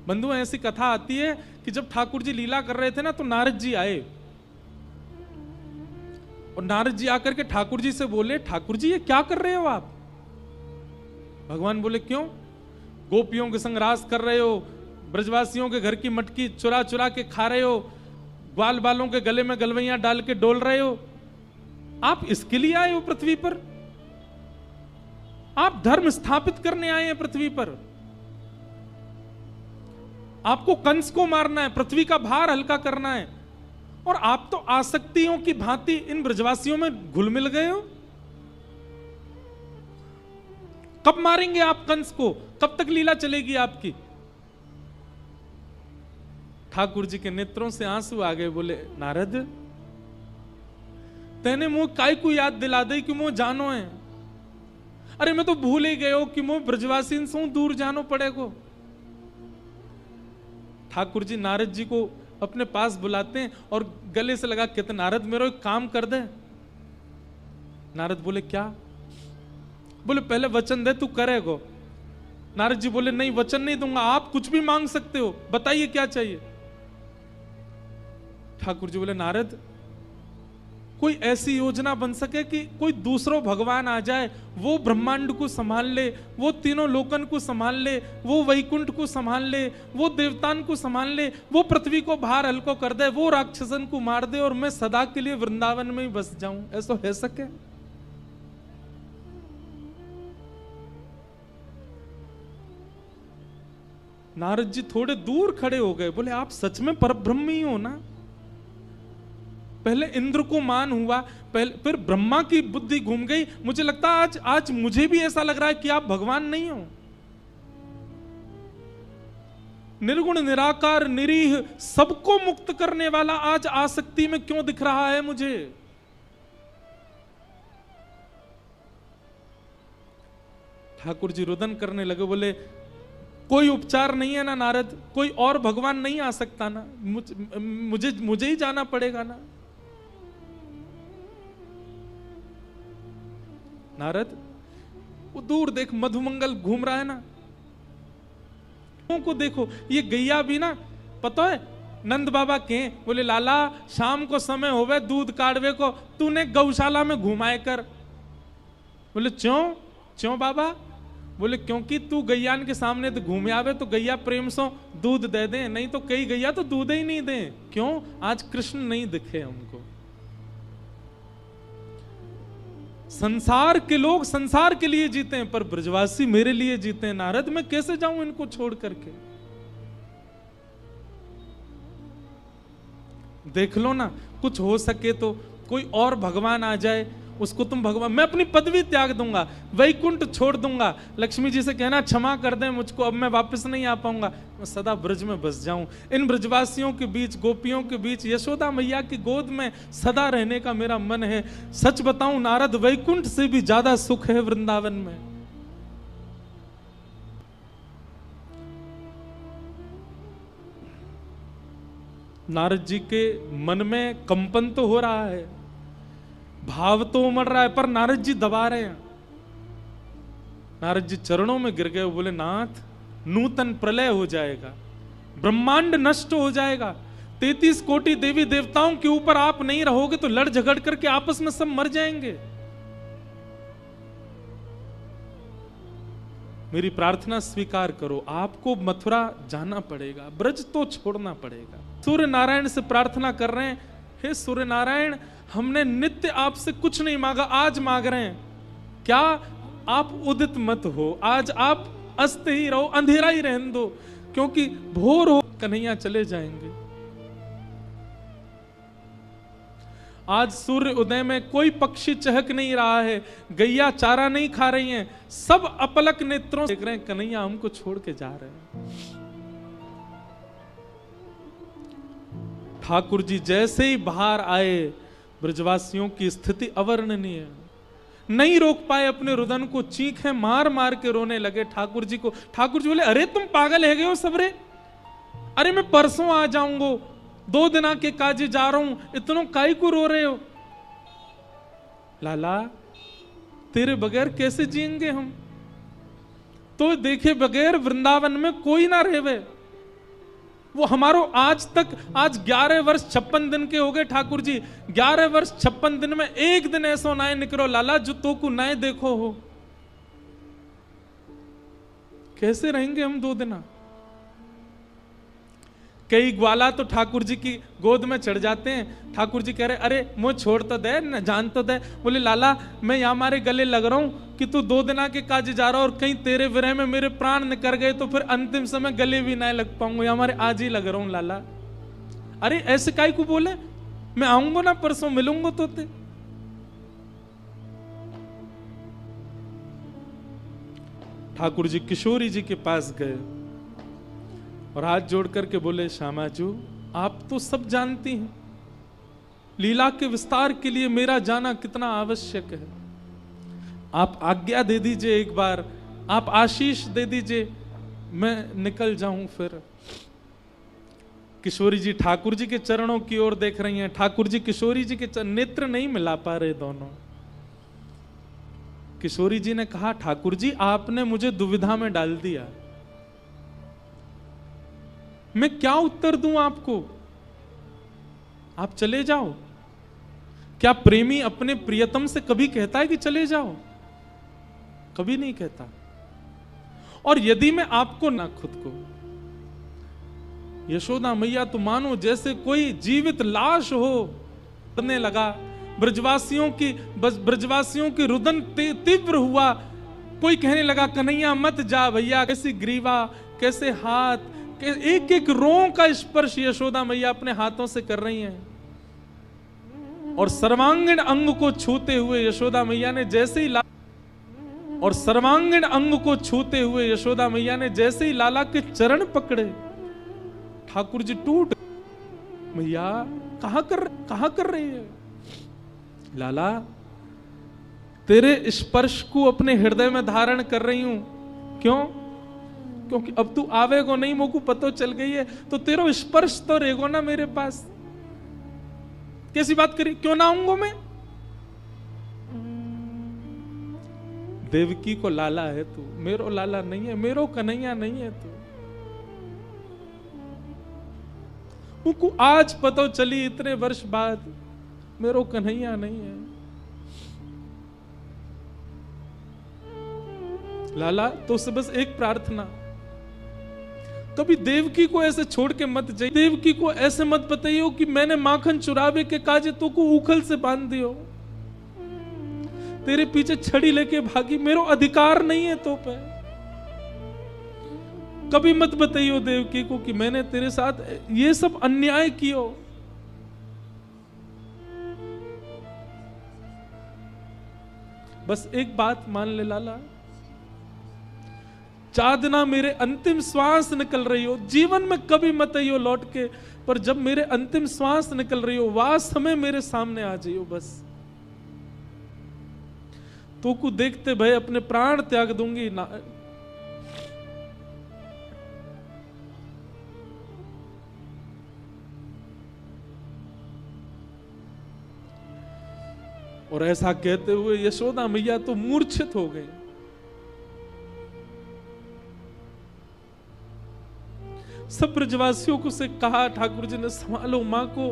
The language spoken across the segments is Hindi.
बंधु ऐसी कथा आती है कि जब ठाकुर जी लीला कर रहे थे ना, तो नारद जी आए और नारद जी आकर के ठाकुर जी से बोले, ठाकुर जी ये क्या कर रहे हो आप? भगवान बोले, क्यों? गोपियों के संग रास कर रहे हो, ब्रजवासियों के घर की मटकी चुरा चुरा के खा रहे हो, ग्वाल बालों के गले में गलवैया डाल के डोल रहे हो, आप इसके लिए आए हो पृथ्वी पर? आप धर्म स्थापित करने आए हैं पृथ्वी पर। आपको कंस को मारना है, पृथ्वी का भार हल्का करना है, और आप तो आसक्तियों की भांति इन ब्रजवासियों में घुल मिल गए हो। कब मारेंगे आप कंस को? कब तक लीला चलेगी आपकी? ठाकुर जी के नेत्रों से आंसू आ गए। बोले, नारद तेने मुंह काय को याद दिला दे कि मुंह जानो है। अरे मैं तो भूल ही गयो कि मुंह ब्रजवासी से दूर जानो पड़ेगो। ठाकुर जी नारद जी को अपने पास बुलाते हैं और गले से लगा कहते, नारद मेरा एक काम कर दे। नारद बोले, क्या? बोले, पहले वचन दे तू करेगो। नारद जी बोले, नहीं वचन नहीं दूंगा, आप कुछ भी मांग सकते हो, बताइए क्या चाहिए। ठाकुर जी बोले, नारद कोई ऐसी योजना बन सके कि कोई दूसरो भगवान आ जाए, वो ब्रह्मांड को संभाल ले, वो तीनों लोकन को संभाल ले, वो वैकुंठ को संभाल ले, वो देवतान को संभाल ले, वो पृथ्वी को भार हल्को कर दे, वो राक्षसन को मार दे और मैं सदा के लिए वृंदावन में ही बस जाऊं। ऐसा है सके? नारद जी थोड़े दूर खड़े हो गए। बोले, आप सच में परब्रह्म ही हो ना? पहले इंद्र को मान हुआ, पहले फिर ब्रह्मा की बुद्धि घूम गई। मुझे लगता है आज मुझे भी ऐसा लग रहा है कि आप भगवान नहीं हो। निर्गुण निराकार निरीह सबको मुक्त करने वाला आज आसक्ति में क्यों दिख रहा है मुझे? ठाकुर जी रुदन करने लगे। बोले, कोई उपचार नहीं है ना नारद? कोई और भगवान नहीं आ सकता ना? मुझे ही जाना पड़ेगा ना? नारद वो दूर देख, मधुमंगल घूम रहा है ना, को देखो। ये गैया भी ना, पता है नंद बाबा के? बोले, लाला शाम को समय होवे दूध काढ़वे को, तूने गौशाला में घुमाए कर। बोले, क्यों क्यों बाबा? बोले, क्योंकि तू गैयान के सामने तो घूमे आवे तो गैया प्रेम से दूध दे दे, नहीं तो कई गैया तो दूध ही नहीं दे। क्यों? आज कृष्ण नहीं दिखे हमको। संसार के लोग संसार के लिए जीते हैं, पर ब्रजवासी मेरे लिए जीते हैं। नारद मैं कैसे जाऊं इनको छोड़ करके? देख लो ना, कुछ हो सके तो कोई और भगवान आ जाए, उसको तुम भगवान, मैं अपनी पदवी त्याग दूंगा, वैकुंठ छोड़ दूंगा। लक्ष्मी जी से कहना क्षमा कर दें मुझको, अब मैं वापस नहीं आ पाऊंगा, मैं सदा ब्रज में बस जाऊं। इन ब्रजवासियों के बीच, गोपियों के बीच, यशोदा मैया की गोद में सदा रहने का मेरा मन है। सच बताऊं नारद, वैकुंठ से भी ज्यादा सुख है वृंदावन में। नारद जी के मन में कंपन तो हो रहा है, भाव तो उमड़ रहा है, पर नारद जी दबा रहे हैं। नारद जी चरणों में गिर गए। बोले, नाथ नूतन प्रलय हो जाएगा, ब्रह्मांड नष्ट हो जाएगा, 33 कोटि देवी देवताओं के ऊपर आप नहीं रहोगे तो लड़ झगड़ करके आपस में सब मर जाएंगे। मेरी प्रार्थना स्वीकार करो, आपको मथुरा जाना पड़ेगा, ब्रज तो छोड़ना पड़ेगा। सूर्य नारायण से प्रार्थना कर रहे हैं, हे सूर्य नारायण, हमने नित्य आपसे कुछ नहीं मांगा, आज मांग रहे हैं। क्या आप उदित मत हो, आज आप अस्त ही रहो, अंधेरा ही रहने दो, क्योंकि भोर हो कन्हैया चले जाएंगे। आज सूर्य उदय में कोई पक्षी चहक नहीं रहा है, गैया चारा नहीं खा रही हैं, सब अपलक नेत्रों देख रहे हैं कन्हैया हमको छोड़ के जा रहे हैं। ठाकुर जी जैसे ही बाहर आए, ब्रजवासियों की स्थिति अवर्णनीय है, नहीं रोक पाए अपने रुदन को, चीखें मार मार के रोने लगे ठाकुर जी को। ठाकुर जी बोले, अरे तुम पागल है गए हो सबरे? अरे मैं परसों आ जाऊंगा, 2 दिन के काजे जा रहा हूं, इतनों काई को रो रहे हो? लाला तेरे बगैर कैसे जिएंगे हम? तो देखे बगैर वृंदावन में कोई ना रहे। वो हमारो आज तक, आज 11 वर्ष 56 दिन के हो गए ठाकुर जी, 11 वर्ष 56 दिन में एक दिन ऐसा नाय निकलो लाला जो तो को नाय देखो हो। कैसे रहेंगे हम 2 दिन? कई ग्वाला तो ठाकुर जी की गोद में चढ़ जाते हैं। ठाकुर जी कह रहे अरे मुझे छोड़ तो दे, न जान तो दे। बोले लाला मैं यहाँ हमारे गले लग रहा हूं कि तू 2 दिन के काज जा रहा, और कहीं तेरे विरह में मेरे प्राण निकल गए तो फिर अंतिम समय गले भी ना लग पाऊंगा, हमारे आज ही लग रहा हूं लाला। अरे ऐसे काई को बोले, मैं आऊंगा ना परसों, मिलूंगा तो ते। ठाकुर जी किशोरी जी के पास गए और हाथ जोड़ करके बोले श्यामा जी आप तो सब जानती हैं, लीला के विस्तार के लिए मेरा जाना कितना आवश्यक है। आप आज्ञा दे दीजिए, एक बार आप आशीष दे दीजिए, मैं निकल जाऊं फिर। किशोरी जी ठाकुर जी के चरणों की ओर देख रही हैं। ठाकुर जी किशोरी जी के नेत्र नहीं मिला पा रहे दोनों। किशोरी जी ने कहा ठाकुर जी आपने मुझे दुविधा में डाल दिया, मैं क्या उत्तर दूं आपको? आप चले जाओ। क्या प्रेमी अपने प्रियतम से कभी कहता है कि चले जाओ? कभी नहीं कहता। और यदि मैं आपको ना खुद को, यशोदा मैया तो मानो जैसे कोई जीवित लाश हो करने लगा। ब्रजवासियों की रुदन तीव्र हुआ। कोई कहने लगा कन्हैया मत जा भैया, कैसी ग्रीवा, कैसे हाथ, एक एक रों का स्पर्श यशोदा मैया अपने हाथों से कर रही हैं। और सर्वांगीण अंग को छूते हुए यशोदा मैया ने जैसे ही यशोदा मैया ने जैसे ही लाला के चरण पकड़े, ठाकुर जी टूट। मैया कहां कर रही है? लाला तेरे स्पर्श को अपने हृदय में धारण कर रही हूं। क्यों? क्योंकि अब तू आवेगो नहीं, मोको पतो चल गई है, तो तेरा स्पर्श तो रहेगो ना मेरे पास। कैसी बात करी, क्यों ना आऊंगा मैं? देवकी को लाला है तू, मेरो लाला नहीं है, मेरो कन्हैया नहीं है तू। मुझको आज पतो चली इतने वर्ष बाद, मेरो कन्हैया नहीं है। लाला तो उससे बस एक प्रार्थना, कभी देवकी को ऐसे छोड़ के मत जाइए। देवकी को ऐसे मत बताइयो कि मैंने माखन चुरावे के काजे तो को उखल से बांध दियो, तेरे पीछे छड़ी लेके भागी, मेरो अधिकार नहीं है तो पे। कभी मत बताइयो देवकी को कि मैंने तेरे साथ ये सब अन्याय कियो। बस एक बात मान ले लाला, चादना मेरे अंतिम श्वास निकल रही हो, जीवन में कभी मत आइयो लौट के, पर जब मेरे अंतिम श्वास निकल रही हो वह समय मेरे सामने आ जाइयो। बस तो को देखते भय अपने प्राण त्याग दूंगी ना। और ऐसा कहते हुए यशोदा मैया तो मूर्छित हो गई। सब ब्रजवासियों को से कहा, ठाकुर जी ने संभालो मां को।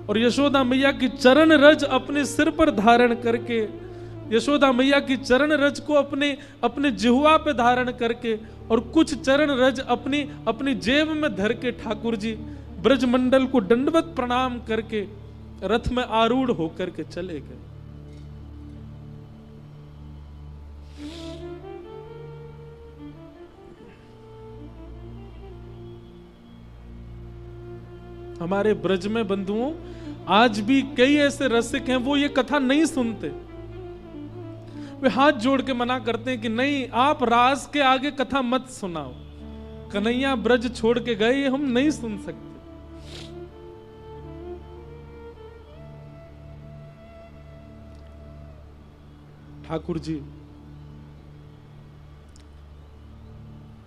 और यशोदा मैया की चरण रज अपने सिर पर धारण करके, यशोदा मैया की चरण रज को अपने जिह्वा पे धारण करके, और कुछ चरण रज अपनी जेब में धर के ठाकुर जी ब्रजमंडल को दंडवत प्रणाम करके रथ में आरूढ़ होकर के चले गए। हमारे ब्रज में बंधुओं आज भी कई ऐसे रसिक हैं, वो ये कथा नहीं सुनते। वे हाथ जोड़ के मना करते हैं कि नहीं, आप रास के आगे कथा मत सुनाओ, कन्हैया ब्रज छोड़ के गए, हम नहीं सुन सकते। ठाकुर जी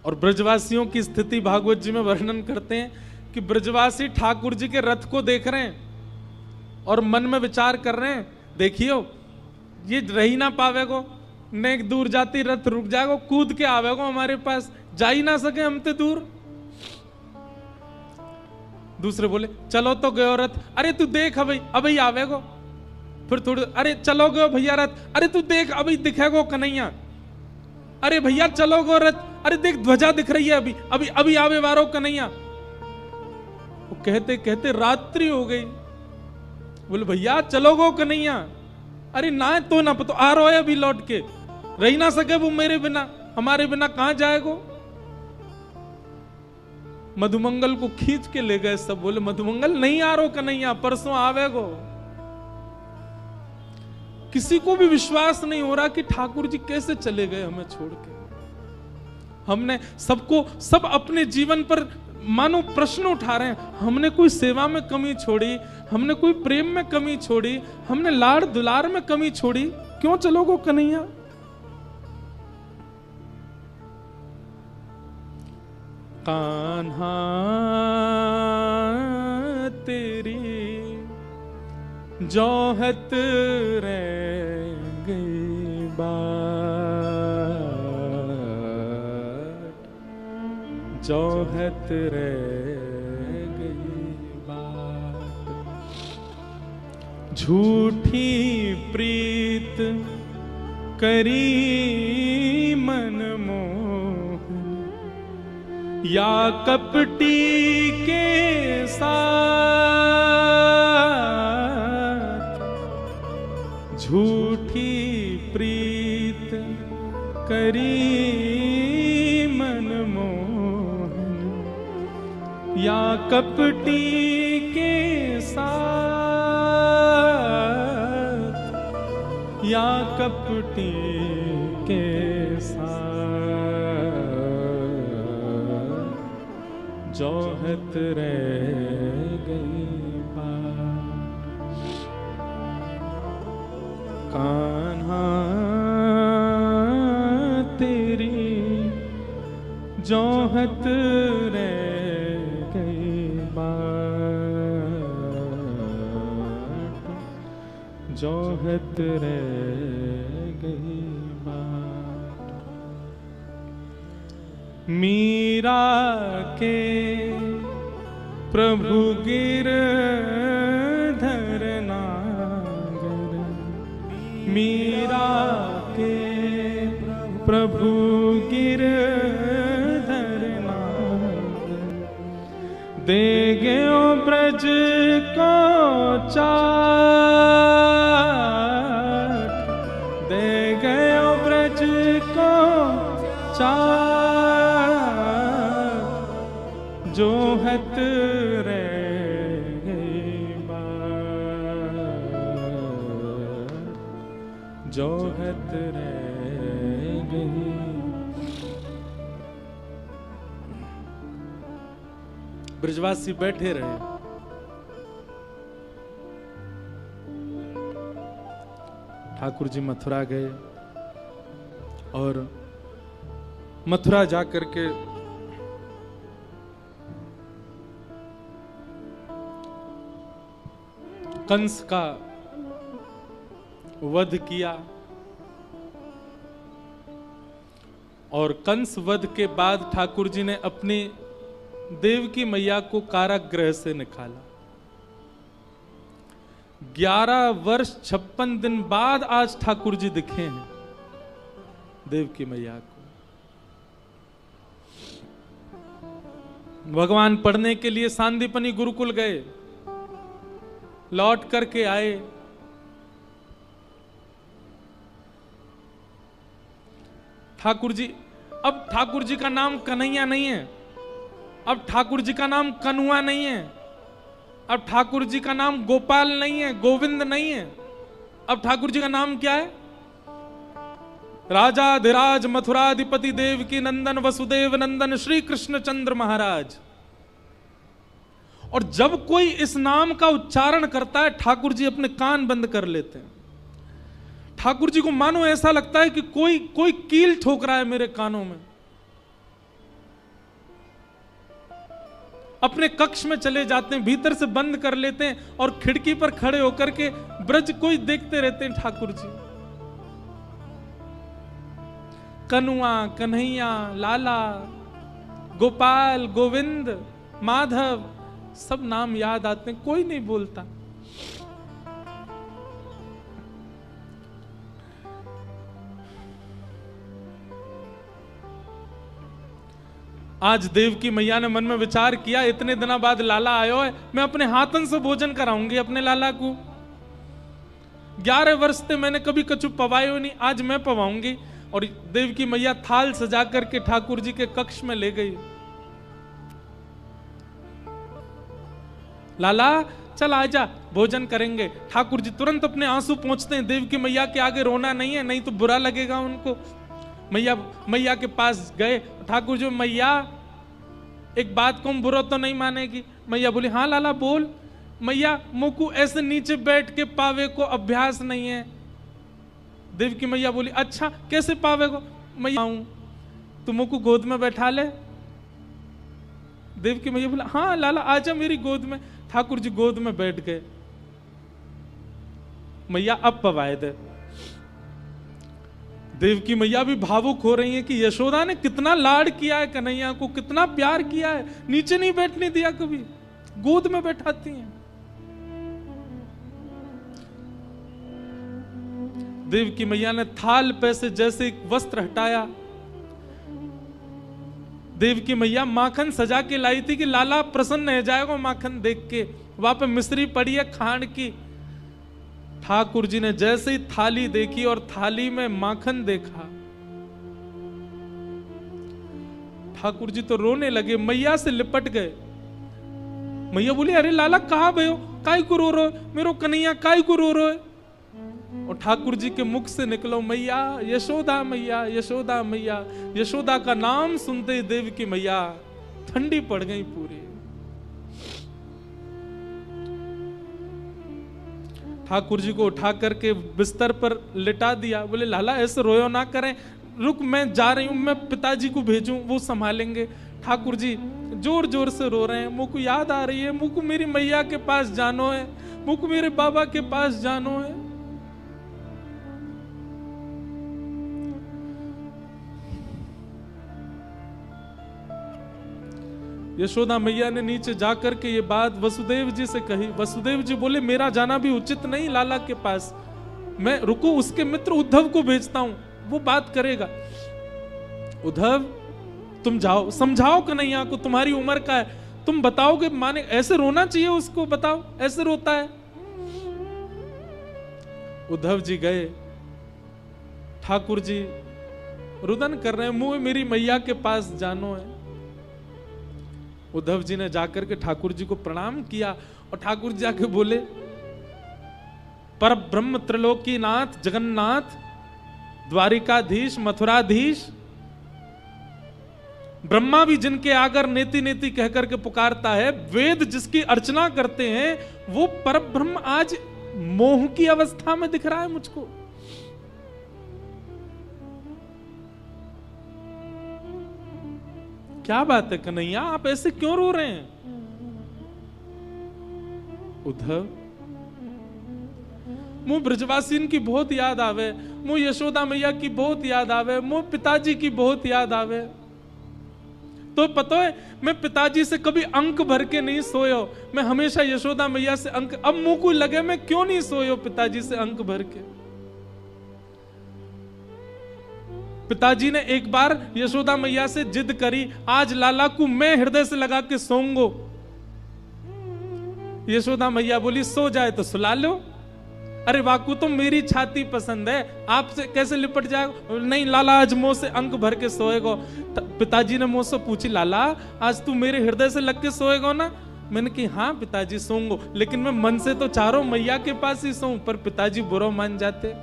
और ब्रजवासियों की स्थिति भागवत जी में वर्णन करते हैं कि ब्रजवासी ठाकुर जी के रथ को देख रहे हैं और मन में विचार कर रहे हैं, देखियो ये रही ना पावेगो, नेक दूर जाती रथ रुक जाएगो, कूद के आवेगो हमारे पास, जा ही ना सके हम ते दूर। दूसरे बोले चलो तो गयो रथ, अरे तू देख अभी अभी आवेगो। फिर थोड़ी, अरे चलो गयो भैया रथ, अरे तू देख अभी दिखेगो कन्हैया। अरे भैया चलो गो रथ, अरे देख ध्वजा दिख रही है अभी अभी अभी आवे वारो कन्हैया। वो कहते कहते रात्रि हो गई। बोले भैया चलो गो कन्हैया, अरे ना तो ना पतो आ रहा है अभी लौट के, रही ना सके वो मेरे बिना, हमारे बिना कहां जाएगो। मधुमंगल को खींच के ले गए सब। बोले मधुमंगल नहीं आ रहा कन्हैया, परसों आवेगो। किसी को भी विश्वास नहीं हो रहा कि ठाकुर जी कैसे चले गए हमें छोड़ के। हमने सबको सब अपने जीवन पर मानो प्रश्न उठा रहे हैं। हमने कोई सेवा में कमी छोड़ी, हमने कोई प्रेम में कमी छोड़ी, हमने लाड़ दुलार में कमी छोड़ी, क्यों चलोगो कन्हैया। कान्हा तेरी जोहत रह गई बात, जोहत रह गई बात। झूठी प्रीत करी मन मोहन, या कपटी के साथ। झूठी प्रीत करी मन मोहन, या कपटी के साथ, या कपटी के साथ। जोहत रह गई बात। कान्हा तेरी जोहत रह गई बात, जोहत रह गई बात। मीरा के प्रभु गिरधर नागर, मीरा के प्रभु गिरधर नागर। दे गयो ब्रज को चाट, दे गयो ब्रज को चाट। जोहत रह गई बात, जोहत रह गई। ब्रजवासी बैठे रहे। ठाकुर जी मथुरा गए और मथुरा जाकर के कंस का वध किया। और कंस वध के बाद ठाकुर जी ने अपनी देवकी मैया को कारागृह से निकाला। 11 वर्ष 56 दिन बाद आज ठाकुर जी दिखे हैं देवकी मैया को। भगवान पढ़ने के लिए सांदीपनी गुरुकुल गए, लौट करके आए। ठाकुर जी, अब ठाकुर जी का नाम कन्हैया नहीं है, अब ठाकुर जी का नाम कनुआ नहीं है, अब ठाकुर जी का नाम गोपाल नहीं है, गोविंद नहीं है। अब ठाकुर जी का नाम क्या है? राजाधिराज मथुराधिपति देवकी नंदन वसुदेव नंदन श्री कृष्ण चंद्र महाराज। और जब कोई इस नाम का उच्चारण करता है, ठाकुर जी अपने कान बंद कर लेते हैं। ठाकुर जी को मानो ऐसा लगता है कि कोई कील ठोक रहा है मेरे कानों में। अपने कक्ष में चले जाते हैं, भीतर से बंद कर लेते हैं और खिड़की पर खड़े होकर के ब्रज को ही देखते रहते हैं। ठाकुर जी कनुआ, कन्हैया, लाला, गोपाल, गोविंद, माधव, सब नाम याद आते हैं, कोई नहीं बोलता। आज देवकी मैया ने मन में विचार किया, इतने दिनों बाद लाला आयो है, मैं अपने हाथन से भोजन कराऊंगी अपने लाला को। 11 वर्ष से मैंने कभी कछु पवायो नहीं, आज मैं पवाऊंगी। और देवकी मैया थाल सजा करके ठाकुर जी के कक्ष में ले गई। लाला चल आजा, भोजन करेंगे। ठाकुर जी तुरंत अपने आंसू पोंछते हैं, देवकी मैया के आगे रोना नहीं है, नहीं तो बुरा लगेगा उनको। मैया के पास गए, ठाकुर जी मैया एक बात को बुरा तो नहीं मानेगी। मैया बोली हाँ लाला बोल। मैया मुकु ऐसे नीचे बैठ के पावे को अभ्यास नहीं है। देवकी मैया बोली अच्छा कैसे पावे को? मैया तू मुकु गोद में बैठा ले। देवकी मैया बोला हाँ लाला आजा मेरी गोद में। ठाकुर जी गोद में बैठ गए। मैया अब पवाए दे। देवकी मैया भी भावुक हो रही है कि यशोदा ने कितना लाड किया है कन्हैया को, कितना प्यार किया है, नीचे नहीं बैठने दिया कभी, गोद में बैठाती हैं। देवकी मैया ने थाल पे से जैसे एक वस्त्र हटाया, देवकी मैया माखन सजा के लाई थी कि लाला प्रसन्न हो जाएगा माखन देख के। वहां पे मिश्री पड़ी है खांड की। ठाकुर जी ने जैसे ही थाली देखी और थाली में माखन देखा, ठाकुर जी तो रोने लगे, मैया से लिपट गए। मैया बोली अरे लाला कहां भयो, काय को रो रो, मेरो कन्हैया काय को रो रो है? और ठाकुर जी के मुख से निकलो मैया यशोदा मैया यशोदा मैया। यशोदा का नाम सुनते ही देवकी मैया ठंडी पड़ गई पूरी। ठाकुर जी को उठा करके बिस्तर पर लिटा दिया। बोले लाला ऐसे रोयो ना करें, रुक मैं जा रही हूं, मैं पिताजी को भेजूं वो संभालेंगे। ठाकुर जी जोर जोर से रो रहे हैं, मुझको याद आ रही है, मुझको मेरी मैया के पास जानो है, मुझको मेरे बाबा के पास जानो है। यशोदा मैया ने नीचे जाकर के ये बात वसुदेव जी से कही। वसुदेव जी बोले मेरा जाना भी उचित नहीं लाला के पास, मैं रुको उसके मित्र उद्धव को भेजता हूं, वो बात करेगा। उद्धव तुम जाओ, समझाओ कन्हैया को, तुम्हारी उम्र का है, तुम बताओगे माने, ऐसे रोना चाहिए उसको, बताओ ऐसे रोता है। उद्धव जी गए, ठाकुर जी रुदन कर रहे हैं, मुंह मेरी मैया के पास जानो है। उद्धव जी ने जाकर के ठाकुर जी को प्रणाम किया और ठाकुर जी जाके बोले पर ब्रह्म त्रिलोकीनाथ जगन्नाथ द्वारिकाधीश मथुराधीश, ब्रह्मा भी जिनके आगर नेति नेति कहकर के पुकारता है, वेद जिसकी अर्चना करते हैं, वो परब्रह्म आज मोह की अवस्था में दिख रहा है मुझको। क्या बात है कन्हैया, आप ऐसे क्यों रो रहे हैं? उद्धव मुझ ब्रजवासीन की बहुत याद आवे, मुझ यशोदा मैया की बहुत याद आवे, मुझ पिताजी की बहुत याद आवे। तो पता है मैं पिताजी से कभी अंक भर के नहीं सोयो, मैं हमेशा यशोदा मैया से अंक, अब मुंह को लगे मैं क्यों नहीं सोयो पिताजी से अंक भर के। पिताजी ने एक बार यशोदा मैया से जिद करी, आज लाला को मैं हृदय से लगा के सोऊंगो। यशोदा मैया बोली सो जाए तो सुला लो। अरे वाकू तो मेरी छाती पसंद है, आपसे कैसे लिपट जाएगा? नहीं लाला आज मुंह से अंक भर के सोएगो। पिताजी ने मुझसे पूछी लाला आज तू मेरे हृदय से लग के सोएगो ना? मैंने कही हाँ पिताजी सोऊंगो, लेकिन मैं मन से तो चारों मैया के पास ही सोऊं, पर पिताजी बुरा मान जाते।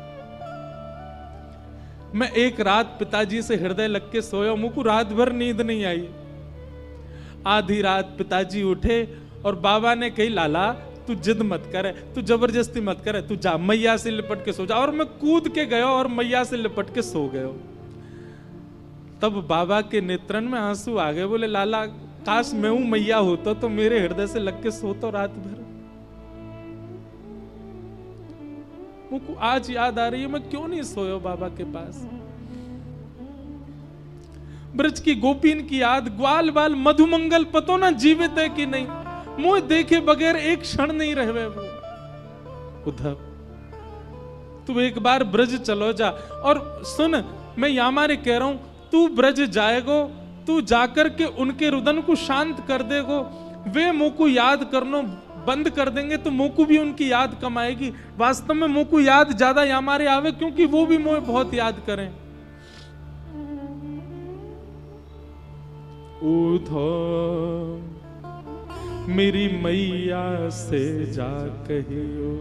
मैं एक रात पिताजी से हृदय लग के सोया, मुझको रात भर नींद नहीं आई। आधी रात पिताजी उठे और बाबा ने कही लाला तू जिद मत करे, तू जबरदस्ती मत करे, तू जा मैया से लिपट के सो जा। और मैं कूद के गया और मैया से लिपट के सो गया। तब बाबा के नेत्रन में आंसू आ गए। बोले लाला काश मैं हूं मैया होता तो मेरे हृदय से लग के सोता रात भर। मुझको आज याद आ रही है मैं क्यों नहीं सोया बाबा के पास। ब्रज की गोपीन की याद, ग्वाल बाल मधुमंगल पतो ना जीवित है कि नहीं। मोह देखे बगैर एक क्षण नहीं रहे वो। उद्धव तू एक बार ब्रज चलो जा। और सुन, मैं यामारे कह रहा हूं, तू ब्रज जाएगो, तू जाकर के उनके रुदन को शांत कर देगो, वे मुंह को याद करनो बंद कर देंगे तो मुंह को भी उनकी याद कम आएगी। वास्तव में मुंह को याद ज्यादा यामारे आवे, क्योंकि वो भी मुझे बहुत याद करें। उधो मेरी मैया से जा कहियो,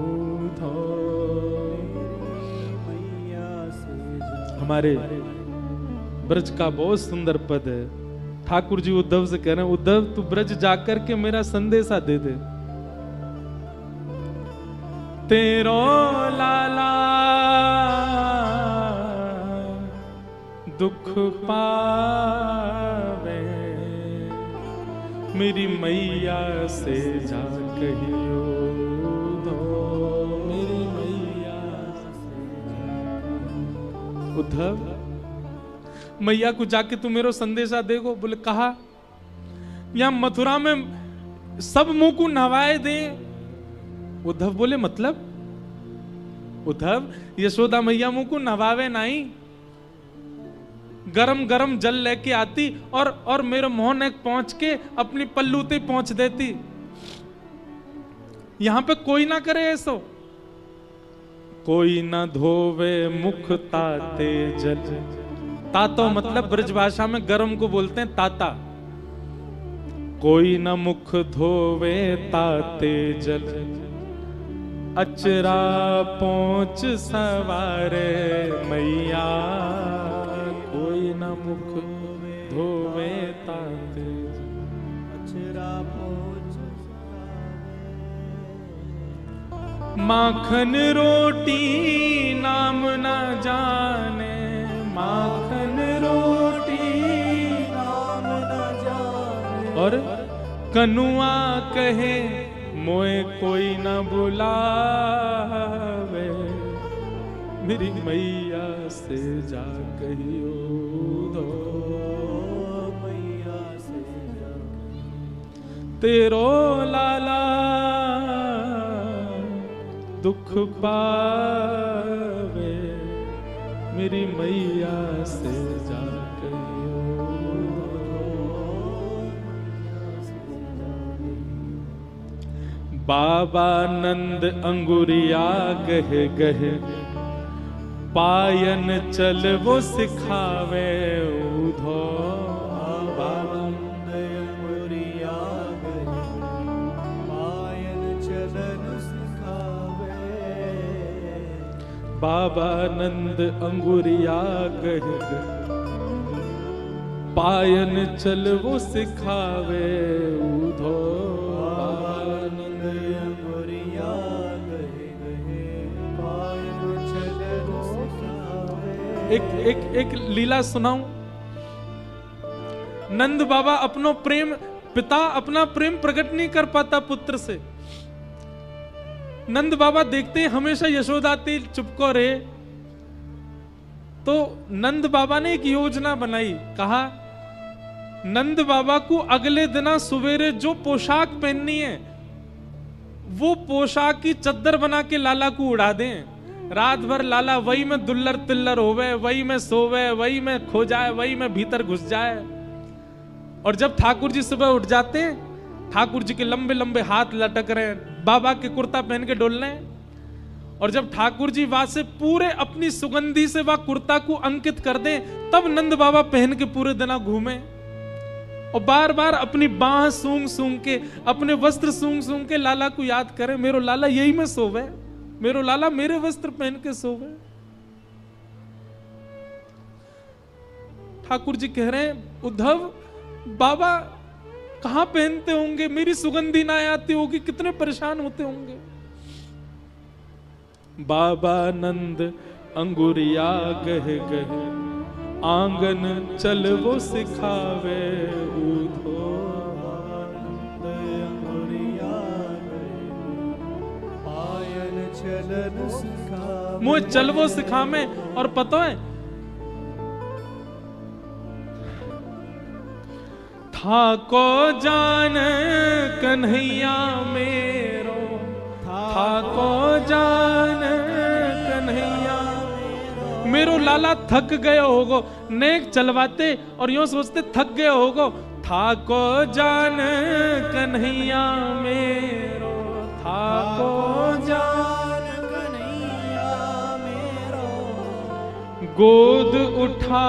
उधो मैया से जा। हमारे ब्रज का बहुत सुंदर पद है। ठाकुर जी उद्धव से कह रहे हैं, उद्धव तू ब्रज जाकर के मेरा संदेशा दे दे। तेरो लाला दुख पावे, मेरी मैया से जा कहियो, मेरी मैया से। उद्धव मैया को जाके तू मेरा संदेशा देगो। बोले कहा, यहां मथुरा में सब मुंह को नहवाए दे। उद्धव बोले मतलब? उद्धव यशोदा मैया मुंह को नहवावे नहीं, गरम गरम जल लेके आती और मेरे मोहन एक पहुंच के अपनी पल्लूते पहुंच देती। यहां पे कोई ना करे ऐसो, कोई ना धोवे मुख ताते जल। तातो मतलब ब्रज भाषा में गरम को बोलते हैं ताता। कोई न मुख धोवे ताते जल, अचरा पहुंच सवारे मैया। कोई न मुख धोवे ताते अचरा पहुंच सवारे। माखन रोटी नाम न जाने, माखन रोटी नाम न जाने। और कनुआ कहे मोए कोई न बुलावे, मेरी मैया से जा कहियो दो, मैया से जा। तेरो लाला दुख पावे, मेरी मैया से जा कहियो। बाबा नंद अंगुरिया गहे गहे, पायन चल वो सिखावे उधो। बाबा नंद अंगुरिया गहे, पायन चलन सिखावे। बाबा नंद अंगुरिया गहे गहे, पायन चल वो सिखावे उधो। एक लीला सुनाऊं। नंद बाबा अपनो प्रेम, पिता अपना प्रेम प्रकट नहीं कर पाता पुत्र से। नंद बाबा देखते हमेशा यशोदा तेल चुपको रे, तो नंद बाबा ने एक योजना बनाई। कहा नंद बाबा को अगले दिन सवेरे जो पोशाक पहननी है, वो पोशाक की चद्दर बना के लाला को उड़ा दें। रात भर लाला वही में दुल्लर तिल्लर होवे, वही में सोवे, वही में खो जाए, वही में भीतर घुस जाए। और जब ठाकुर जी सुबह उठ जाते हैं, ठाकुर जी के लंबे लंबे हाथ लटक रहे हैं, बाबा के कुर्ता पहन के डोल रहे हैं। और जब ठाकुर जी वहां से पूरे अपनी सुगंधी से वह कुर्ता को अंकित कर दें, तब नंद बाबा पहन के पूरे दिन घूमे और बार बार अपनी बाह सूंघ सूंघ के, अपने वस्त्र सूंघ सूंघ के लाला को याद करें। मेरो लाला यही में सोवे, मेरो लाला मेरे वस्त्र पहन के सोवे। ठाकुर जी कह रहे हैं उद्धव बाबा कहां पहनते होंगे, मेरी सुगंधी ना आती होगी, कितने परेशान होते होंगे। बाबा नंद अंगुरिया गहे गहे, आंगन चल वो सिखावे उधो। मुझे चलवो सिखा में। और पता है थाको जान कन्हैया मेरो, थाको जान कन्हैया मेरो लाला थक गए होगो, नेक चलवाते और यूं सोचते थक गए होगो। थाको जान कन्हैया मेरो, थाको जान कन्हैया मेरो, गोद उठा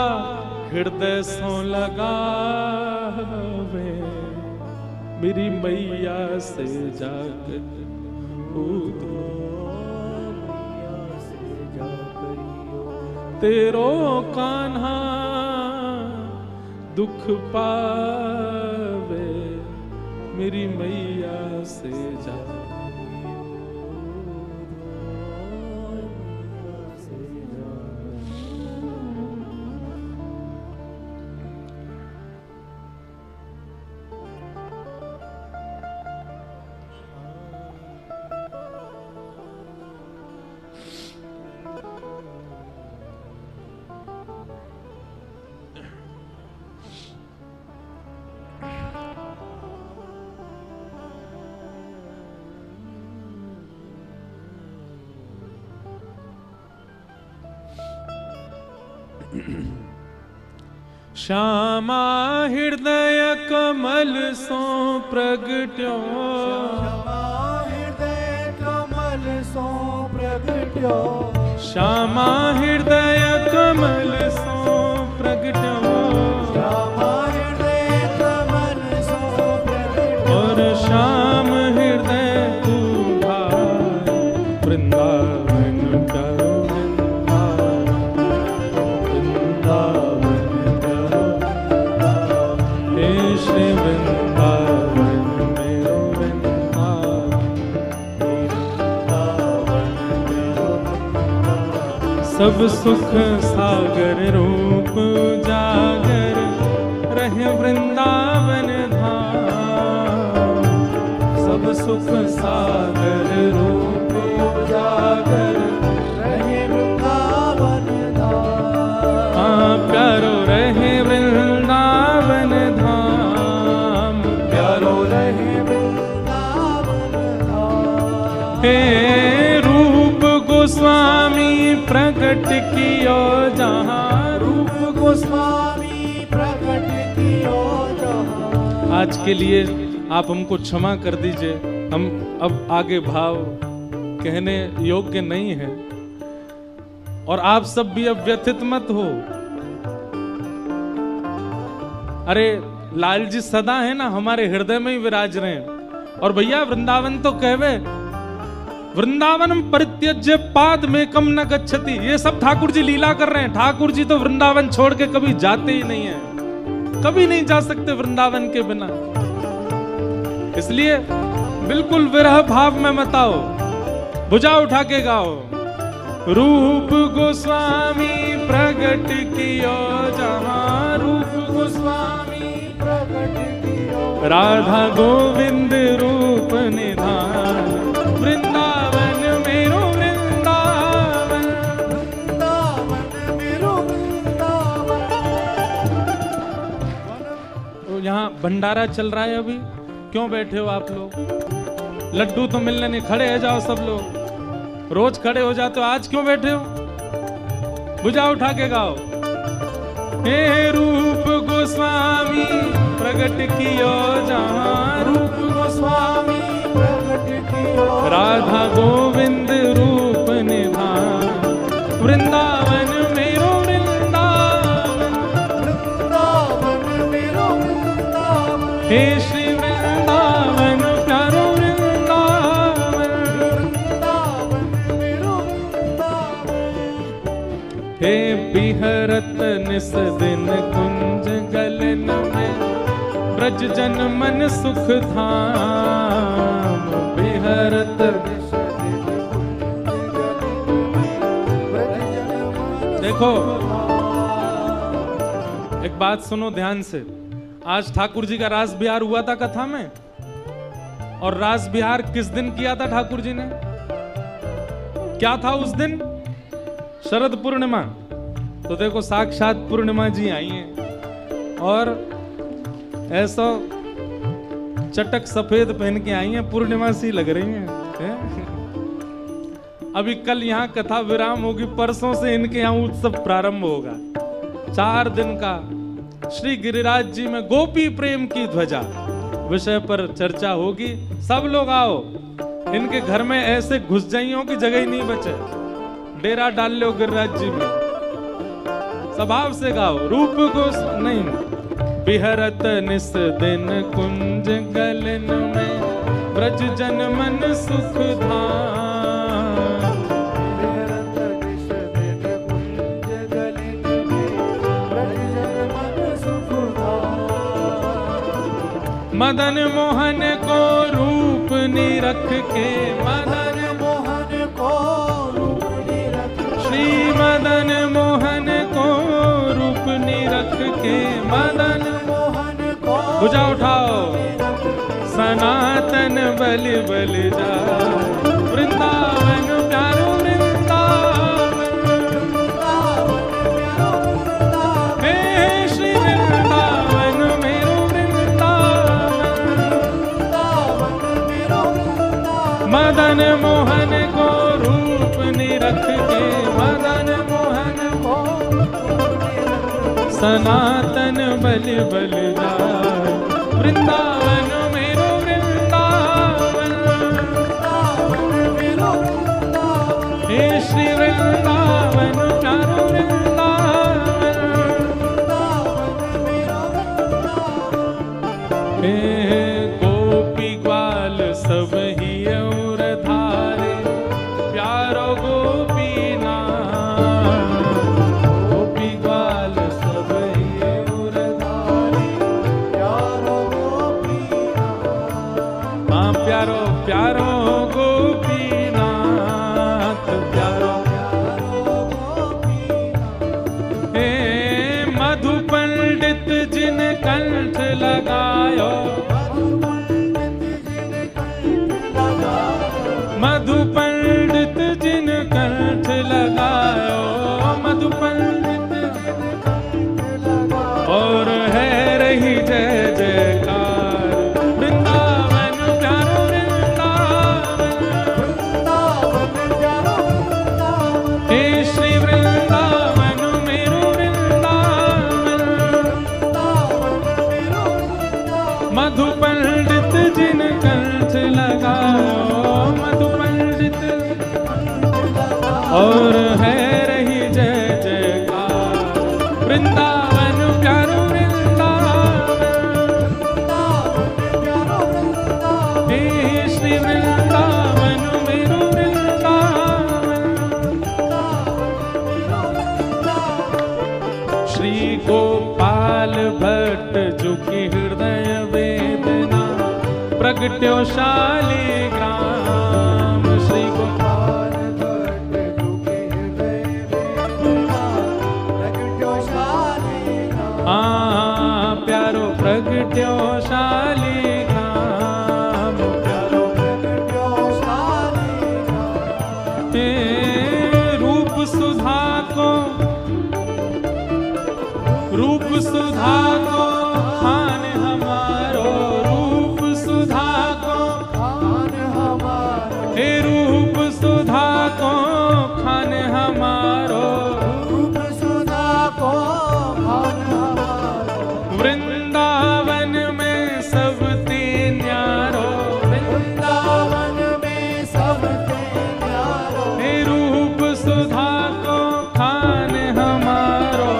हृदय सो लगावे, मेरी मैया से जाकर तेरो कान्हा दुख पावे, मेरी मैया से जा। श्यामा हृदय कमल सो प्रगट्यो, श्यामा हृदय कमल सो प्रगट्यो, श्यामा हृदय कमल सो प्रगट्यो, श्यामा हृदय कमल सो प्रगट्यो, और श्याम हृदय तू भाई वृंदावन करो, सब सुख सागर रूप जागर रहे वृंदावन धाम, सब सुख सागर रूप जागर रहे वृंदावन धाम, प्यारो रहे वृंदावन धाम, प्यारो रहे वृंदावन धाम। हे रूप गोस्वामी प्रकट कियो जहाँ, रूप गोस्वामी प्रकट कियो जहाँ। आज के लिए आप हमको क्षमा कर दीजिए, हम अब आगे भाव कहने योग्य नहीं है, और आप सब भी अब व्यथित मत हो। अरे लाल जी सदा है ना हमारे हृदय में ही विराज रहे हैं, और भैया वृंदावन तो कहवे वृंदावनम परित्यज्य पाद में कम न गच्छति, ये सब ठाकुर जी लीला कर रहे हैं। ठाकुर जी तो वृंदावन छोड़ के कभी जाते ही नहीं है, कभी नहीं जा सकते वृंदावन के बिना। इसलिए बिल्कुल विरह भाव में मत आओ, भुजा उठा के गाओ। रूप गोस्वामी प्रगट कियो जहाँ, रूप गोस्वामी प्रकट कियो, राधा गोविंद रूप निधान, वृंदावन मेरो वृंदावन, वृंदावन मेरो वृंदावन। तो यहाँ भंडारा चल रहा है अभी, क्यों बैठे हो आप लोग? लड्डू तो मिलने नहीं, खड़े हो जाओ सब लोग, रोज खड़े हो जाते हो, आज क्यों बैठे हो? भुजा उठा के गाओ। हे रूप गोस्वामी प्रगट कियो जहाँ, रूप गोस्वामी प्रकट कियो, राधा गोविंद रूप निधान, वृंदावन मेरो वृंदावन, वृंदावन मेरो वृंदावन। हे श्री वृंदावन प्यारो वृंदावन, वृंदावन मेरो वृंदावन। हे बिहरत निस दिन कुंज गलन में, ब्रज जन मन सुख धाम, बिहरत। देखो एक बात सुनो ध्यान से, आज ठाकुर जी का रास बिहार हुआ था कथा में, और रास बिहार किस दिन किया था ठाकुर जी ने? क्या था उस दिन? शरद पूर्णिमा। तो देखो साक्षात पूर्णिमा जी आई हैं, और ऐसा चटक सफेद पहन के आई हैं, पूर्णिमासी लग रही हैं, हैं? अभी कल यहाँ कथा विराम होगी, परसों से इनके यहाँ उत्सव प्रारंभ होगा 4 दिन का। श्री गिरिराज जी में गोपी प्रेम की ध्वजा विषय पर चर्चा होगी। सब लोग आओ, इनके घर में ऐसे घुस जाइयों की जगह ही नहीं बचे, डेरा डाल लो गिरिराज जी में। स्वभाव से गाओ, रूप को नहीं। बिहरत निस दिन कुंज गलन में, ब्रज जन मन सुख धाम। बिहरत निस दिन कुंज गलन में, ब्रज जन मन सुख धाम। मदन मोहन को रूप निरख के, मदन मोहन को रूप निरख के, श्री मदन मोहन को रूप निरख के, मदन मोहन को भुजा उठाओ, सनातन बलि बलि जा। वृंदावन प्यारो वृंदावन, हे श्री वृंदावन मेरो वृंदावन। मदन मोहन को रूप निरख के, मदन मोहन को सनातन बलि बलि जाए। वृंदावन मेरो वृंदावन, हे श्री वृंदावन प्यारो वृंदावन। हे गोपी ग्वाल सब ही और धारे, प्यारो गोपी नाम। गोपी ग्वाल सब ही और धारे, प्यारो गोपी नाथ। हाँ प्यारो प्यारो गोपीनाथ, प्यारो प्यारो गोपी नाथ। हे मधु पंडित जिन कंठ लगायो, मधु पंडित जिन कंठ लगायो, मधु पंडित और है रही जय जयकार। वृंदावन प्यारो वृंदावन, हे श्री वृंदावन मेरो वृंदावन। मधु पंडित जिन कंठ लगाओ, मधु पंडित और है रही जय जयकार। वृंदावन प्यारो वृंदावन, हे श्री वृंदावन मेरो वृंदावन। श्री गोपाल भट्ट जुकी हृदय वेदना, प्रगट्यो शालिग्राम। श्री गोपाल हाँ प्यारो प्रगट्यो शालिग्राम, प्यारो हे रूप सुधा को, रूप सुधा को खान हमारो, रूप सुधा को हे रूप सुधा को खान हमारो। वृंदावन में सब ते न्यारो, वृंदावन में सब न्यारो। हे रूप सुधा को खान हमारो।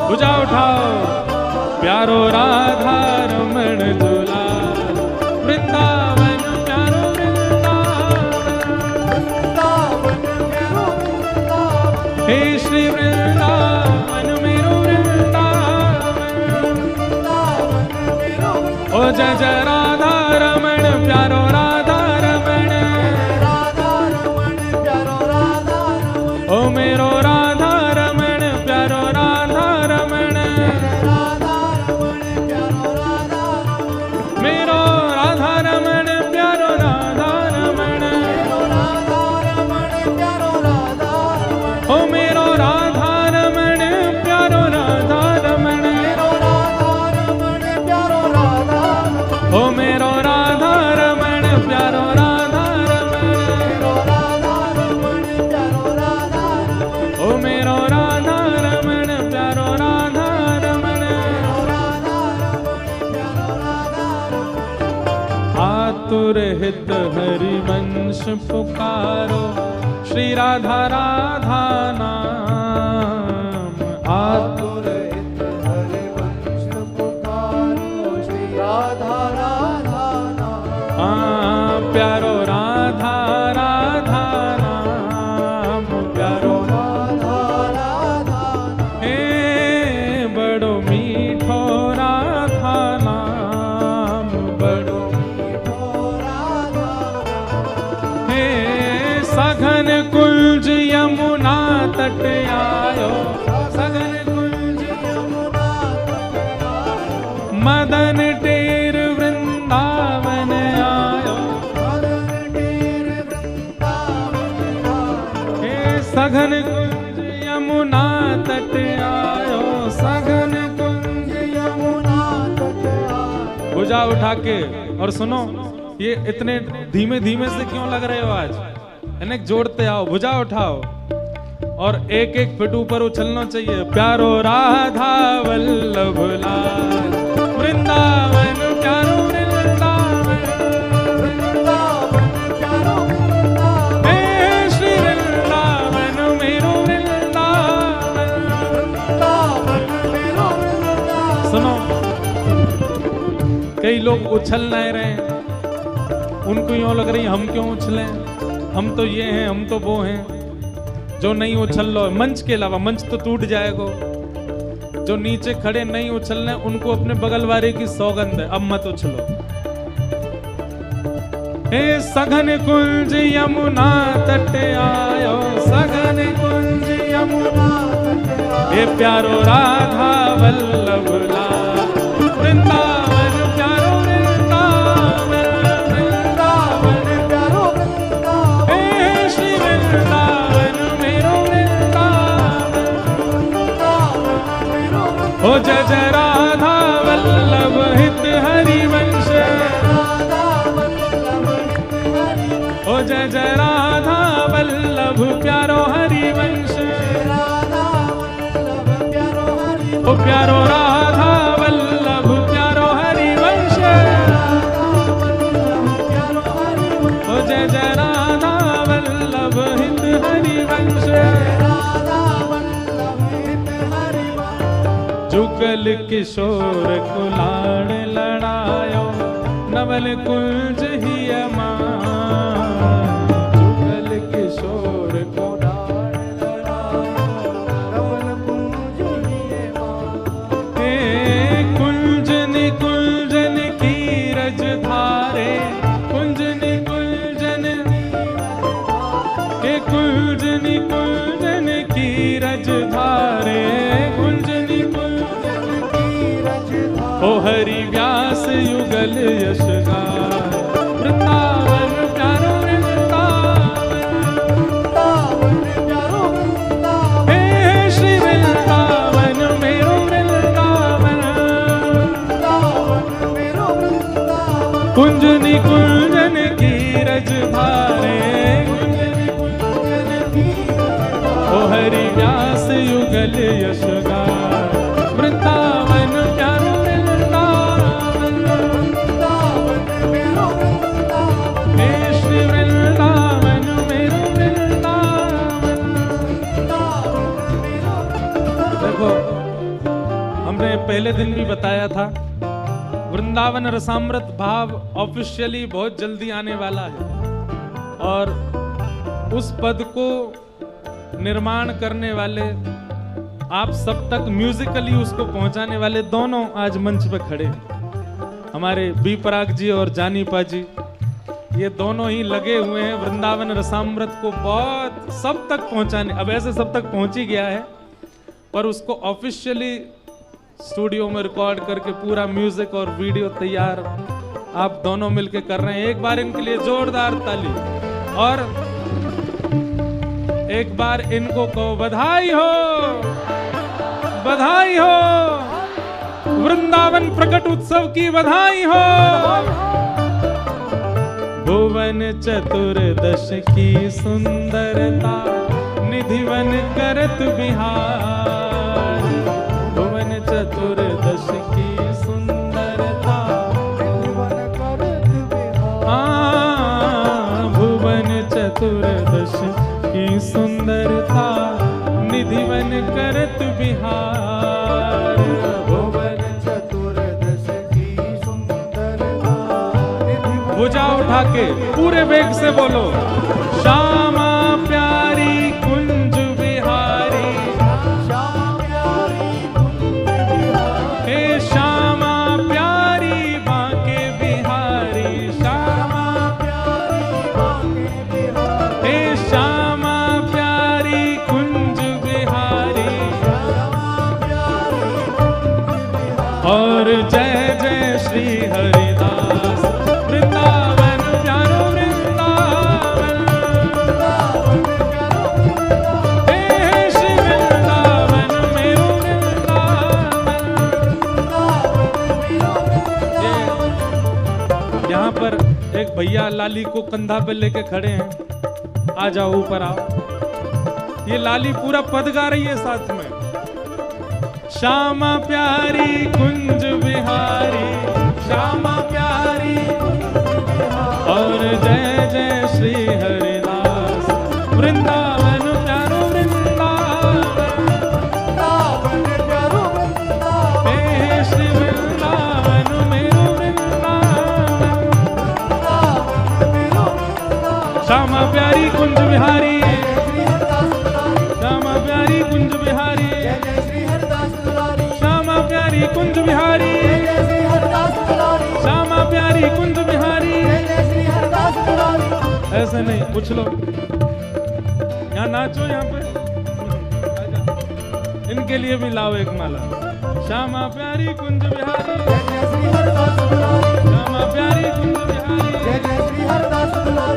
भुजा उठाओ, प्यारो राधा रमण दुलार। वृंदावन प्यारो वृंदावन, हे श्री वृंदावन मेरो वृंदावन। ओ जय जय राधा रमण प्यारो राधा रमण, ओ मेरो राधा रमण प्यारो राधा रमण। मेरो राधा रमण प्यारो राधा रमण, ओ मेरो राधा रमण प्यारो राधा रमण। आतुर हित हरिवंश पुकारो, श्री राधा राधा नाम। आतुर हित हरिवंश पुकारो, श्री राधा राधा नाम। प्यारो राधा राधा नाम, प्यारो राधा राधा हे बड़ो मीठो राधा नाम, बड़ो हे सघन कुंज यमुना तट आयो, सघन कुंज यमुना तट आयो। मदन टेर वृंदावन आयो, मदन टेर वृंदावन आयो। हे सघन कुंज यमुना तट आयो, सघन कुंज यमुना तट आयो। भुजा उठा के। और सुनो, ये इतने धीमे धीमे से क्यों लग रहे हो आज? इन्हें जोड़ते आओ, भुजा उठाओ और एक एक फिट ऊपर उछलना चाहिए। प्यारो राधा वल्लभ लाल, वृंदावन प्यारो वृंदावन, वृंदावन प्यारो वृंदावन। हे श्री वृंदावन मेरो वृंदावन। वृंदावन मेरो वृंदावन। सुनो, कई लोग उछल नहीं रहे, उनको यूं लग रही हम क्यों उछलें, हम तो ये हैं, हम तो वो हैं। जो नहीं उछल लो, मंच के अलावा, मंच तो टूट जाएगा। जो नीचे खड़े नहीं उछलने, उनको अपने बगल वाले की सौगंध है, अब मत उछलो। हे सघन कुंज यमुना तट आयो, सघन कुंज यमुना तट आयो। हे प्यारो राधा वल्लभ लाल, वृंदावन प्यारो वृंदावन, वृंदावन प्यारो वृंदावन। हे श्री वृंदावन मेरो वृंदावन। वृंदावन मेरो वृंदावन। ओ जय जय राधा वल्लभ हित हरिवंश, राधा वल्लभ हित हरिवंश। ओ जय जय राधा वल्लभ प्यारो हरिवंश। राधा वल्लभ प्यारो हरिवंश। ओ प्यारो राधा वल्लभ प्यारो हरिवंश। ओ जय जय राधा वल्लभ हित हरिवंश। जुगल किशोर कुलाड़ लड़ायो, नवल कुंज ही अमान। जुगल किशोर कुलाड़ लड़ायो, नवल कुंज ही अमान। हे कुंजन कुंजन की रज धारे, कुंजन कुंजन, हे कुंजन कुंजन की रज धारे, कुंजन कुंजन की रज धारे। ओ हरि व्यास युगल यश गाए, वृंदावन प्यारो वृंदावन। वृंदावन प्यारो वृंदावन। हे श्री वृंदावन मेरो वृंदावन। वृंदावन मेरो वृंदावन। कुंजनी कुंजन की रज धारे, कुंजनी कुंजन की रज धारे। ओ हरि व्यास युगल यश गाए, वृंदावन प्यारो वृंदावन। वृंदावन मेरो वृंदावन। हे श्री वृंदावन मेरो वृंदावन। वृंदावन मेरो वृंदावन। देखो, हमने पहले दिन भी बताया था, वृंदावन रसामृत भाव ऑफिशियली बहुत जल्दी आने वाला है, और उस पद को निर्माण करने वाले, आप सब तक म्यूजिकली उसको पहुंचाने वाले दोनों आज मंच पे खड़े हैं। हमारे बी पराग जी और जानी पा जी, ये दोनों ही लगे हुए हैं वृंदावन रसामृत को बहुत सब तक पहुंचाने। अब ऐसे सब तक पहुंच ही गया है, पर उसको ऑफिशियली स्टूडियो में रिकॉर्ड करके पूरा म्यूजिक और वीडियो तैयार आप दोनों मिलके कर रहे हैं। एक बार इनके लिए जोरदार ताली, और एक बार इनको कहो बधाई हो, बधाई हो, वृंदावन प्रकट उत्सव की बधाई हो। भुवन चतुर्दश की सुंदरता, निधिवन करत बिहार। भुवन चतुर्दश की सुंदरता, निधिवन करत बिहार। भुजा उठा के पूरे वेग से बोलो, श्यामा प्यारी कुंज बिहारी, हे श्यामा प्यारी बांके बिहारी, श्यामा हे श्यामा प्यारी कुंज बिहारी, और जय जय श्री हरिदास वृंदावन प्यारो वृंदावन, हे श्री वृंदावन मेरो वृंदावन। यहाँ पर एक भैया लाली को कंधा पे लेके खड़े हैं, आ जाओ ऊपर आओ। ये लाली पूरा पद गा रही है साथ में, श्यामा प्यारी कुंज बिहारी, श्यामा प्यारी, और जय जय श्री हरिदास वृंदावन प्यारो वृंदावन, हे श्री वृंदावन मेरो वृंदावन। श्यामा प्यारी कुंज बिहारी, श्यामा प्यारी कुंज बिहारी, श्यामा प्यारी कुंज बिहारी, श्यामा प्यारी कुंज बिहारी। ऐसे नहीं, पूछ लो, यहाँ नाचो, यहाँ पे इनके लिए भी लाओ एक माला। श्यामा प्यारी कुंज बिहारी, श्यामा प्यारी कुंज बिहारी,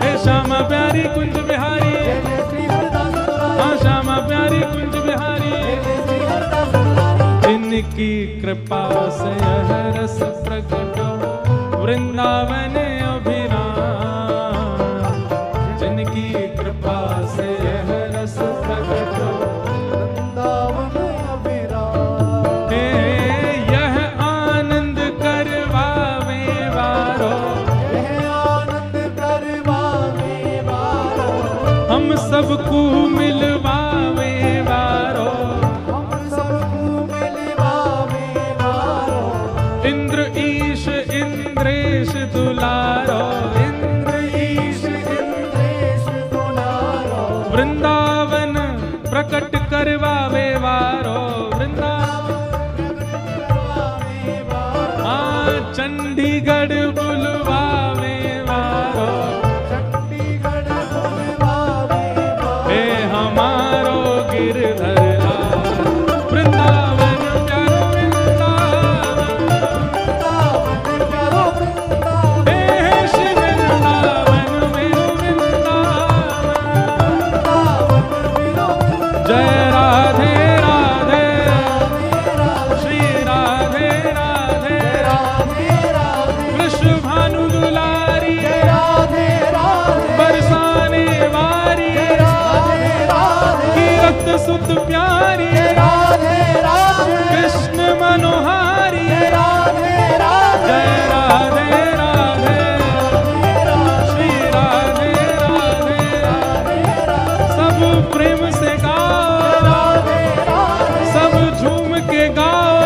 हे श्यामा प्यारी कुंज बिहारी, हाँ श्यामा प्यारी कुंज बिहारी। जिनकी कृपा से यह रस प्रकट वृंदावन अभिराम, जिनकी कृपा से यह रस प्रकट वृंदावन अभिराम, हे यह आनंद करवावे वारो, यह आनंद करवावे वारो, हम सबको मिलवावे वारो, इंद्र ईश इंद्रेश दुलारो, इंद्र ईश इंद्रेश दुलारो, वृंदावन प्रकट करवावे वारो, वृंदावन हाँ चंडीगढ़ बुलवावे वारो, चंडीगढ़ बुलवावे वारो, हे हमारो गिरधर वृंदावन प्यारो वृंदावन, हे श्री वृंदावन मेरो वृंदावन। जय राधे राधे श्री राधे राधे, कृष्ण भानु दुलारी बरसाने वारी, कीरत सुत प्यारी, कृष्ण मनोहारी, जय राधे राधे श्री राधे राधे, सब प्रेम से गाओ, सब झूम के गाओ,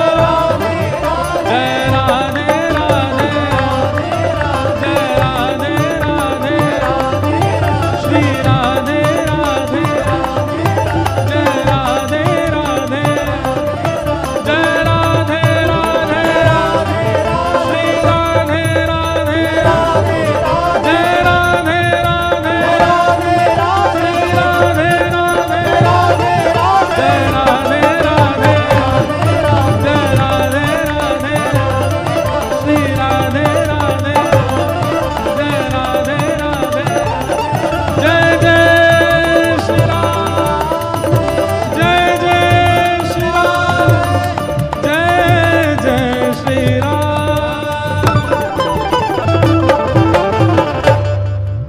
जय राधे राधे, जय राधे राधे श्री राधे राधे, जय राधे राधे, जय राधे राधे श्री राधे राधे, जय राधे राधे श्री राधे राधे, जय राधे राधे, जय राधे राधे श्री राधे राधे, जय राधे राधे, जय जय श्री राम, जय जय श्री राम, जय जय श्री राम।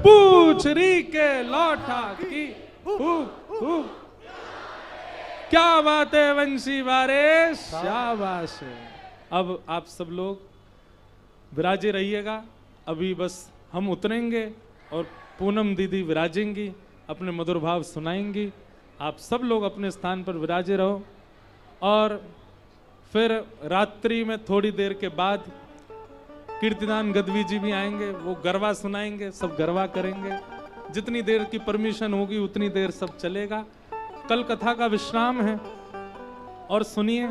पूछरी के लौटा की क्या बात है वंशी वारे, शाबाश। अब आप सब लोग विराजे रहिएगा, अभी बस हम उतरेंगे और पूनम दीदी विराजेंगी, अपने मधुर भाव सुनाएंगी। आप सब लोग अपने स्थान पर विराजे रहो और फिर रात्रि में थोड़ी देर के बाद कीर्तिदान गदवी जी भी आएंगे, वो गरबा सुनाएंगे, सब गरबा करेंगे। जितनी देर की परमिशन होगी उतनी देर सब चलेगा। कल कथा का विश्राम है और सुनिए,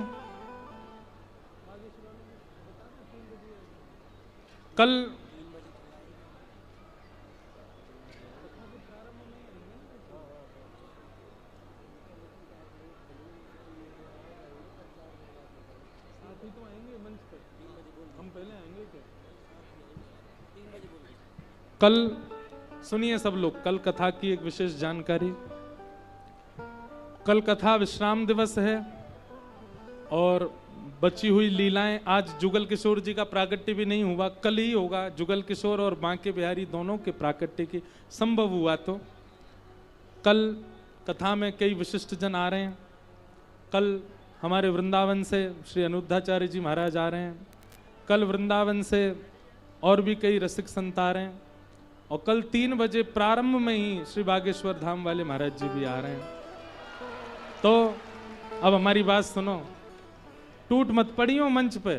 कल कल सुनिए सब लोग, कल कथा की एक विशेष जानकारी। कल कथा विश्राम दिवस है और बची हुई लीलाएं, आज जुगल किशोर जी का प्राकट्य भी नहीं हुआ, कल ही होगा। जुगल किशोर और बांके बिहारी दोनों के प्राकट्य की संभव हुआ तो कल कथा में कई विशिष्ट जन आ रहे हैं। कल हमारे वृंदावन से श्री अनुद्धाचार्य जी महाराज आ रहे हैं, कल वृंदावन से और भी कई रसिक संत आ रहे हैं, और कल 3 बजे प्रारंभ में ही श्री बागेश्वर धाम वाले महाराज जी भी आ रहे हैं। तो अब हमारी बात सुनो, टूट मत पड़ियो मंच पे,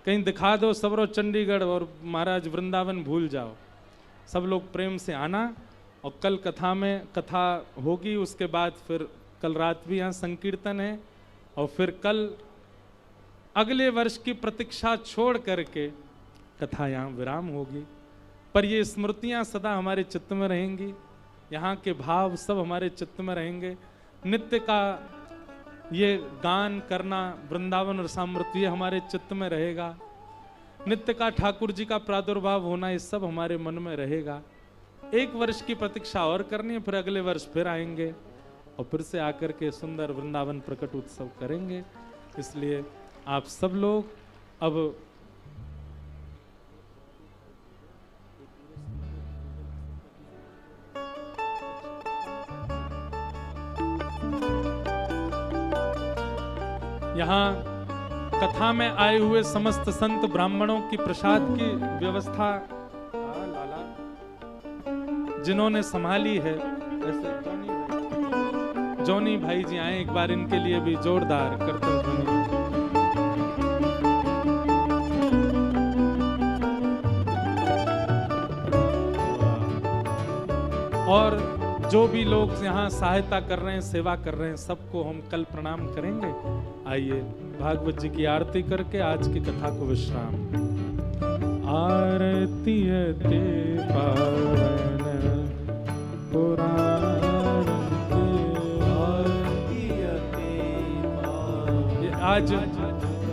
कहीं दिखा दो सबरो चंडीगढ़ और महाराज वृंदावन भूल जाओ। सब लोग प्रेम से आना, और कल कथा में कथा होगी, उसके बाद फिर कल रात भी यहाँ संकीर्तन है, और फिर कल अगले वर्ष की प्रतीक्षा छोड़ करके कथा यहाँ विराम होगी। पर ये स्मृतियाँ सदा हमारे चित्त में रहेंगी, यहाँ के भाव सब हमारे चित्त में रहेंगे। नित्य का ये गान करना, वृंदावन और सामृत, ये हमारे चित्त में रहेगा। नित्य का ठाकुर जी का प्रादुर्भाव होना, ये सब हमारे मन में रहेगा। 1 वर्ष की प्रतीक्षा और करनी है, फिर अगले वर्ष फिर आएंगे और फिर से आकर के सुंदर वृंदावन प्रकट उत्सव करेंगे। इसलिए आप सब लोग अब यहाँ कथा में आए हुए समस्त संत ब्राह्मणों की प्रसाद की व्यवस्था लाला जिन्होंने संभाली है, ऐसे जॉनी भाई जी आए, एक बार इनके लिए भी जोरदार करते ध्वनि। और जो भी लोग यहाँ सहायता कर रहे हैं, सेवा कर रहे हैं, सबको हम कल प्रणाम करेंगे। आइए भागवत जी की आरती करके आज की कथा को विश्राम। आरती ते पावन पुराण ये आज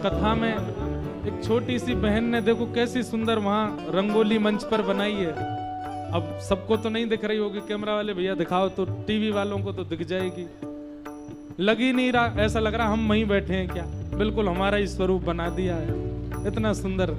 कथा में एक छोटी सी बहन ने देखो कैसी सुंदर वहां रंगोली मंच पर बनाई है। अब सबको तो नहीं दिख रही होगी, कैमरा वाले भैया दिखाओ तो, टीवी वालों को तो दिख जाएगी। लग ही नहीं रहा, ऐसा लग रहा हम वहीं बैठे हैं क्या, बिल्कुल हमारा ही स्वरूप बना दिया है। इतना सुंदर